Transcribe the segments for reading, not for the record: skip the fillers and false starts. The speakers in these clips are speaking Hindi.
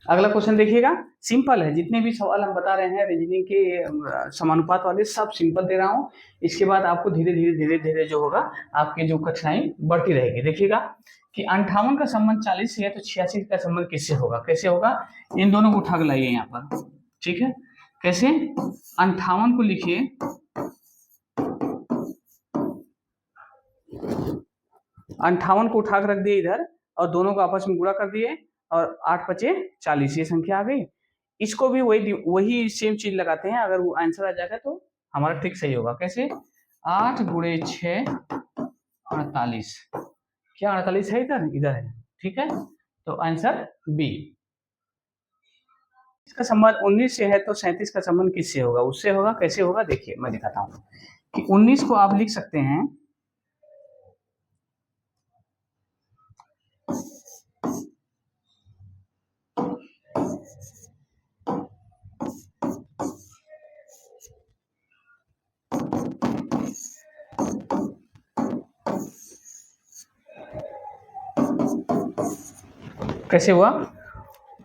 अगला क्वेश्चन देखिएगा, सिंपल है। जितने भी सवाल हम बता रहे हैं रीजनिंग के समानुपात वाले, सब सिंपल दे रहा हूँ। इसके बाद आपको धीरे धीरे धीरे धीरे जो होगा आपकी जो कठिनाई बढ़ती रहेगी। देखिएगा कि 58 का संबंध 40 से है, तो 86 का संबंध किससे होगा? कैसे होगा? इन दोनों को उठा के लाइए यहाँ पर। ठीक है, कैसे? 58 को लिखिए, 58 को उठा कर रख दिए इधर, और दोनों को आपस में गुणा कर दिए, और 8 पचे 40, ये संख्या आ गई। इसको भी वही वही सेम चीज लगाते हैं, अगर वो आंसर आ जाएगा तो हमारा ट्रिक सही होगा। कैसे? 8 गुणे 6 48। क्या 48 है? इधर इधर है। ठीक है, तो आंसर बी। इसका संबंध 19 से है, तो 37 का संबंध किससे होगा? उससे होगा। कैसे होगा? देखिए मैं दिखाता हूँ कि 19 को आप लिख सकते हैं, कैसे हुआ?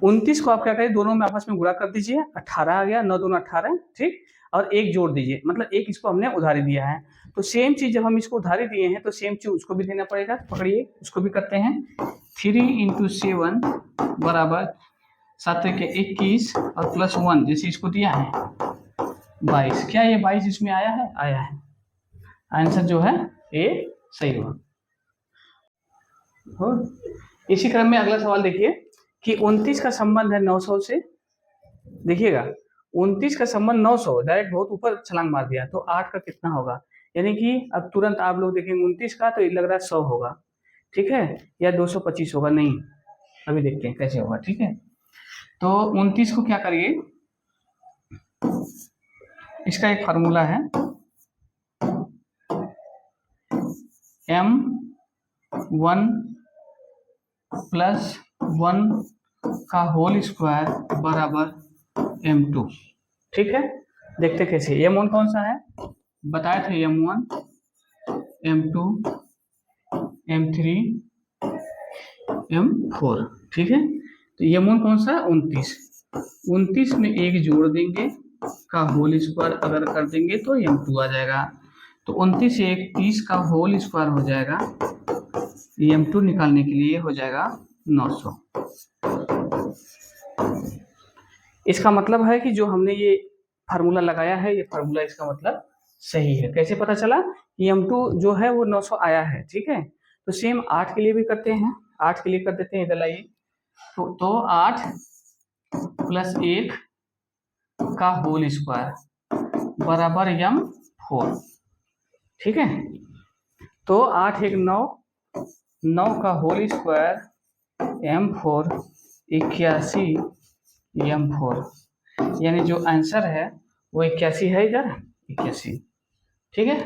29 को आप क्या करें, दोनों में आपस में गुणा कर दीजिए, 18 आ गया, 9 दूना 18, ठीक, और एक जोड़ दीजिए, मतलब एक इसको हमने उधारी दिया है। तो सेम चीज जब हम इसको उधारी दिए हैं, तो सेम चीज उसको भी देना पड़ेगा। पकड़िए, उसको भी करते हैं। 3 इंटू 7 बराबर 7 के 21 और प्लस 1, जैसे इसको दिया है 22। क्या ये 22 इसमें आया है? आया है। आंसर जो है ए सही हुआ। इसी क्रम में अगला सवाल देखिए कि 29 का संबंध है 900 से। देखिएगा 29 का संबंध 900, डायरेक्ट बहुत ऊपर छलांग मार दिया, तो 8 का कितना होगा? यानी कि अब तुरंत आप लोग देखेंगे 29 का, तो ये लग रहा है 100 होगा। ठीक है, या 225 होगा? नहीं, अभी देखते हैं कैसे होगा। ठीक है, तो 29 को क्या करिए, इसका एक फार्मूला है, m1 प्लस 1 का होल स्क्वायर बराबर m2। ठीक है, देखते कैसे। m1 कौन सा है? बताए थे m1, m2, m3, m4। ठीक है, तो m1 कौन सा है? 29। 29 में एक जोड़ देंगे, का होल स्क्वायर अगर कर देंगे तो m2 आ जाएगा। तो 29 से 30 का होल स्क्वायर हो जाएगा, m2 निकालने के लिए हो जाएगा 900। इसका मतलब है कि जो हमने ये फार्मूला लगाया है, ये फार्मूला इसका मतलब सही है। कैसे पता चला? कि m2 जो है वो 900 आया है। ठीक है, तो सेम 8 के लिए भी करते हैं। 8 के लिए कर देते हैं, इधर लाइए। तो 8 प्लस 1 का होल स्क्वायर बराबर m4। ठीक है, तो 8 1 9, 9 का होल स्क्वायर m4 81 m4, यानी जो आंसर है वो 81 है, इधर 81। ठीक है,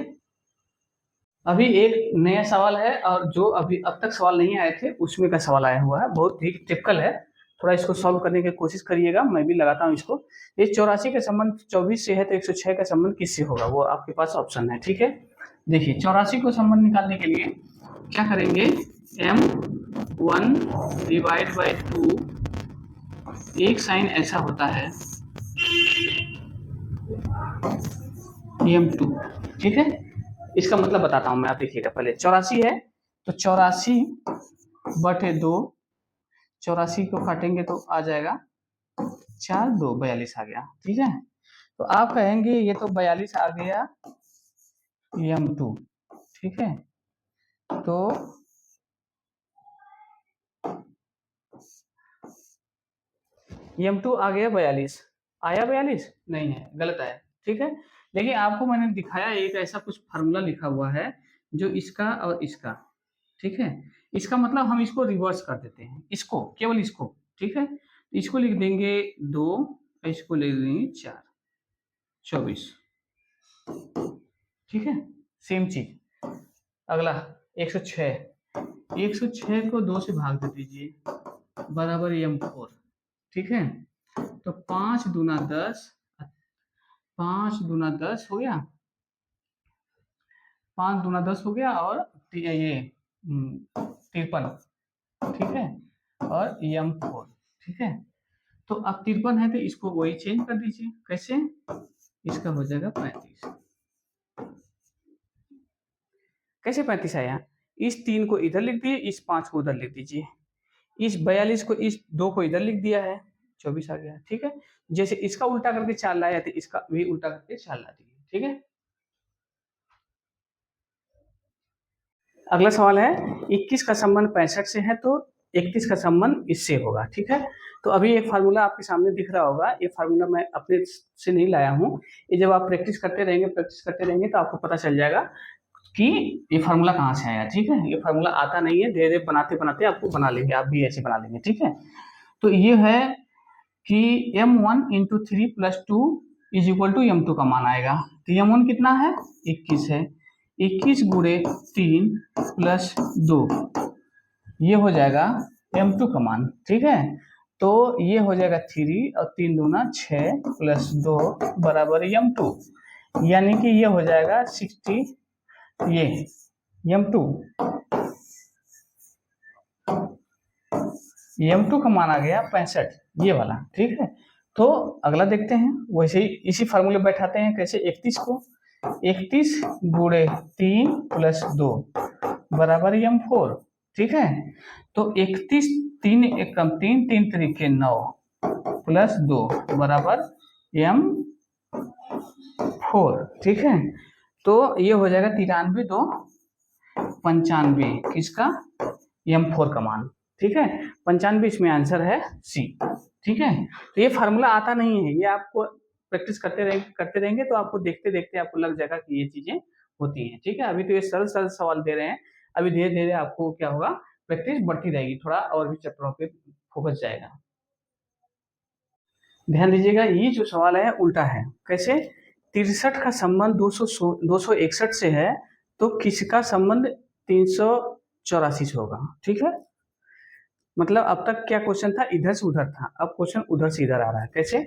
अभी एक नया सवाल है, और जो अभी अब तक सवाल नहीं आए थे उसमें का सवाल आया हुआ है, बहुत ही टिपिकल है। थोड़ा इसको सॉल्व करने की कोशिश करिएगा, मैं भी लगाता हूँ इसको। ये 84 का संबंध 24 से है, तो 106 का संबंध किससे होगा? वो आपके पास ऑप्शन है। ठीक है, देखिए 84 को संबंध निकालने के लिए क्या करेंगे, m1 डिवाइड बाई 2, एक साइन ऐसा होता है m2। ठीक है, इसका मतलब बताता हूं मैं, आप देखिएगा। पहले 84 है, तो 84 बटे 2, 84 को काटेंगे तो आ जाएगा 4 2 42 आ गया। ठीक है, तो आप कहेंगे ये तो 42 आ गया m2। ठीक है, तो m2 आ गया 42। आया 42? नहीं है, गलत आया। ठीक है, लेकिन आपको मैंने दिखाया एक ऐसा कुछ फार्मूला लिखा हुआ है जो इसका और इसका। ठीक है, इसका मतलब हम इसको रिवर्स कर देते हैं, इसको, केवल इसको। ठीक है, इसको लिख देंगे 2, इसको लिख देंगे 4, 24। ठीक है, सेम चीज। अगला 106, 106 को 2 से भाग दे दीजिए, बराबर m4। ठीक है, तो 5 दूना 10, 5 दूना 10 हो गया, 5 दूना 10 हो गया, और ये 53। ठीक है, और m4। ठीक है, तो अब 53 है तो इसको वही चेंज कर दीजिए। कैसे? इसका हो जाएगा 35। कैसे 35 आया? इस 3 को इधर लिख दिए, इस 5 को उधर लिख दीजिए, इस 42 को, इस 2 को इधर लिख दिया है, 24 आ गया। ठीक है, जैसे इसका उल्टा करके 4 लाया तो इसका भी उल्टा करके 4 ला दिए। ठीक है, अगला सवाल है 21 का संबंध 65 से है तो 31 का संबंध इससे होगा। ठीक है, तो अभी एक फार्मूला आपके सामने दिख रहा होगा, ये फार्मूला मैं अपने से नहीं लाया हूँ, ये जब आप प्रैक्टिस करते रहेंगे तो आपको पता चल जाएगा कि ये फार्मूला कहाँ से आया। ठीक है, ये फार्मूला आता नहीं है, धीरे धीरे बनाते बनाते आपको बना लेंगे, आप भी ऐसे बना लेंगे। ठीक है, तो ये है कि m1 into 3 plus 2 is equal to m2 का मान आएगा। तो m1 कितना है? 21 है, 21 गुणे 3 प्लस 2, ये हो जाएगा m2 का मान। ठीक है, तो ये हो जाएगा 3 और 3 दूना 6 प्लस 2 बराबर m2, यानी कि ये हो जाएगा 60, ये m2 का मान आ गया 65, ये वाला। ठीक है, तो अगला देखते हैं, वैसे ही इसी फार्मूले बैठाते हैं। कैसे? 31 को 31 गुणे 3 प्लस 2 बराबर m4। ठीक है, तो 31, 3 एकम 3, 3 तरीके 9 प्लस 2 बराबर m4। ठीक है, तो ये हो जाएगा 93 2 95, किसका? m4 का मान। ठीक है, 95 इसमें आंसर है सी। ठीक है, तो ये फार्मूला आता नहीं है, ये आपको प्रैक्टिस करते रहेंगे तो आपको देखते देखते आपको लग जाएगा कि ये चीजें होती हैं। ठीक है, अभी तो ये सरल सरल सवाल दे रहे हैं, अभी धीरे धीरे आपको क्या होगा, प्रैक्टिस बढ़ती रहेगी, थोड़ा और भी चैप्टरों पे फोकस जाएगा। ध्यान दीजिएगा, ये जो सवाल है उल्टा है। कैसे? 63 का संबंध 261 से है तो किसका संबंध 384 से होगा। ठीक है, मतलब अब तक क्या क्वेश्चन था, इधर से उधर था, अब क्वेश्चन उधर से इधर आ रहा है। कैसे?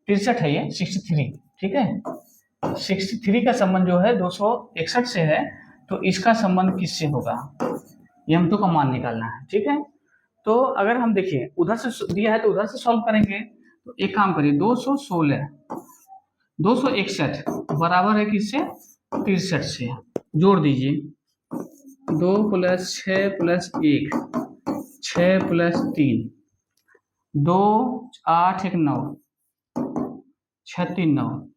63 है ये 63। ठीक है, 63 का संबंध जो है 261 से है तो इसका संबंध किससे होगा, ये हमको का मान निकालना है। ठीक है, तो अगर हम देखिए उधर से दिया है तो उधर से सॉल्व करेंगे, तो एक काम करिए, 216 261 बराबर है किससे? 63 से। जोड़ दीजिए, 2 प्लस 6 प्लस 1, 6 प्लस 3, 2 8 1 9, 6 3 9।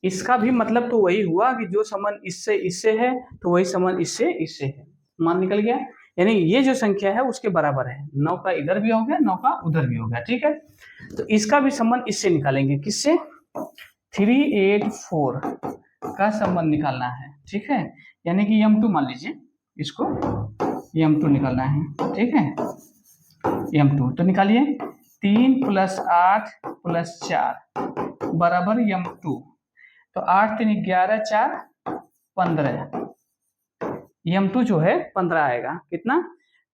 इसका भी मतलब तो वही हुआ कि जो संबंध इससे इससे है तो वही संबंध इससे इससे है, मान निकल गया। यानी ये जो संख्या है उसके बराबर है, 9 का इधर भी हो गया, 9 का उधर भी हो गया। ठीक है, तो इसका भी संबंध इससे निकालेंगे, किससे? 384 का संबंध निकालना है। ठीक है, यानी कि m2 मान लीजिए, इसको m2 निकालना है। ठीक है, m2 तो निकालिए, 3 प्लस 8 प्लस 4 बराबर m2, तो 8 3 11 4 15, m2 जो है 15 आएगा। कितना?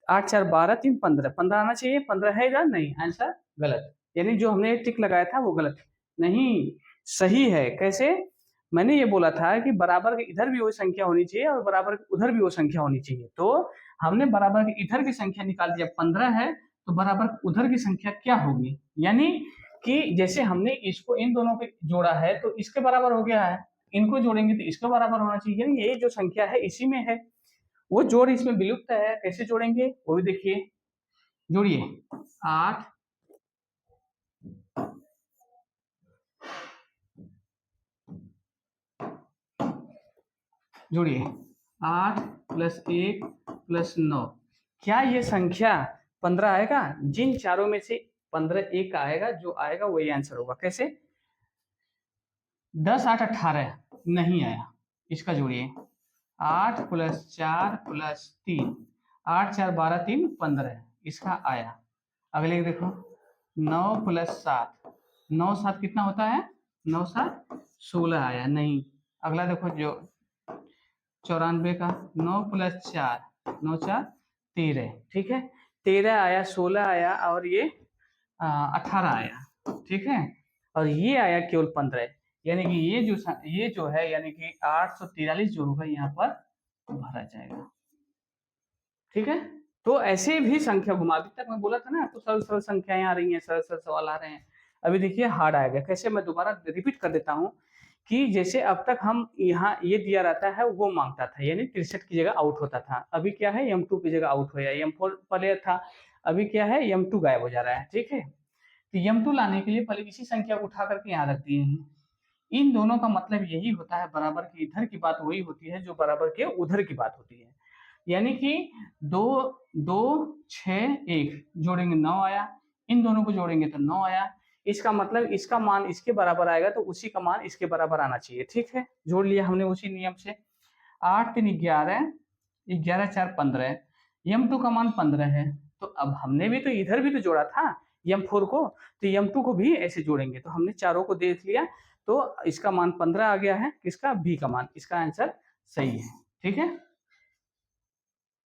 8 4 12 3 15, 15 आना चाहिए, 15 है इधर नहीं, आंसर गलत, यानी जो हमने टिक लगाया था वो गलत नहीं, सही है। कैसे? मैंने ये बोला था कि बराबर के इधर भी वो संख्या होनी चाहिए और बराबर के उधर भी वो संख्या होनी चाहिए, तो हमने बराबर के इधर की संख्या निकाल दिया, 15 है तो बराबर उधर की संख्या क्या होगी, यानी कि जैसे हमने इसको इन दोनों पे जोड़ा है तो इसके बराबर हो गया है, इनको जोड़ेंगे तो इसके बराबर होना चाहिए, यानी ये जो संख्या है इसी में है, वो जोड़ इसमें विलुप्त है। कैसे जोड़ेंगे वो भी देखिए, जोड़िए 8 जोड़िए 8 प्लस 1 प्लस 9, क्या ये संख्या 15 आएगा? जिन चारों में से 15 एक का आएगा, जो आएगा वही आंसर होगा। कैसे? 10 8 18 नहीं आया, इसका जोड़िए 8 प्लस 4 प्लस 3, 8 4 12 3 15, इसका आया। अगले देखो 9 प्लस 7, 9 7 कितना होता है? 9 7 16 आया नहीं। अगला देखो जो 94 का 9 प्लस 4, 9 4 13। ठीक है, 13 आया, 16 आया और ये 18 आया। ठीक है, और ये आया केवल 15, यानी कि ये जो है यानी कि 843 जो होगा यहाँ पर भरा जाएगा। ठीक है, तो ऐसे भी संख्या घुमा, अभी तक मैं बोला था ना आपको सरल सरल संख्याएं आ रही हैं, सरल सरल सवाल आ रहे हैं। अभी देखिए हार्ड आएगा कैसे, मैं दोबारा रिपीट कर देता हूँ कि जैसे अब तक हम यहाँ ये दिया रहता है वो मांगता था, यानी 63 की जगह आउट होता था। अभी क्या है, M2 की जगह आउट हो या M4 पहले था, अभी क्या है M2 गायब हो जा रहा है। ठीक है, तो M2 लाने के लिए पहले इसी संख्या को उठा करके यहाँ रख दिए हैं। इन दोनों का मतलब यही होता है, बराबर के इधर की बात वही होती है जो बराबर के उधर की बात होती है। यानी कि 2 2 6 1 जोड़ेंगे 9 आया, इन दोनों को जोड़ेंगे तो 9 आया। इसका मतलब इसका मान इसके बराबर आएगा तो उसी का मान इसके बराबर आना चाहिए। ठीक है, जोड़ लिया हमने उसी नियम से। 8 3 11, 11 4 15, M2 का मान 15 है। तो अब हमने भी तो इधर भी तो जोड़ा था M4 को, तो M2 को भी ऐसे जोड़ेंगे। तो हमने चारों को देख लिया, तो इसका मान 15 आ गया है, किसका, B का मान। इसका आंसर सही है। ठीक है।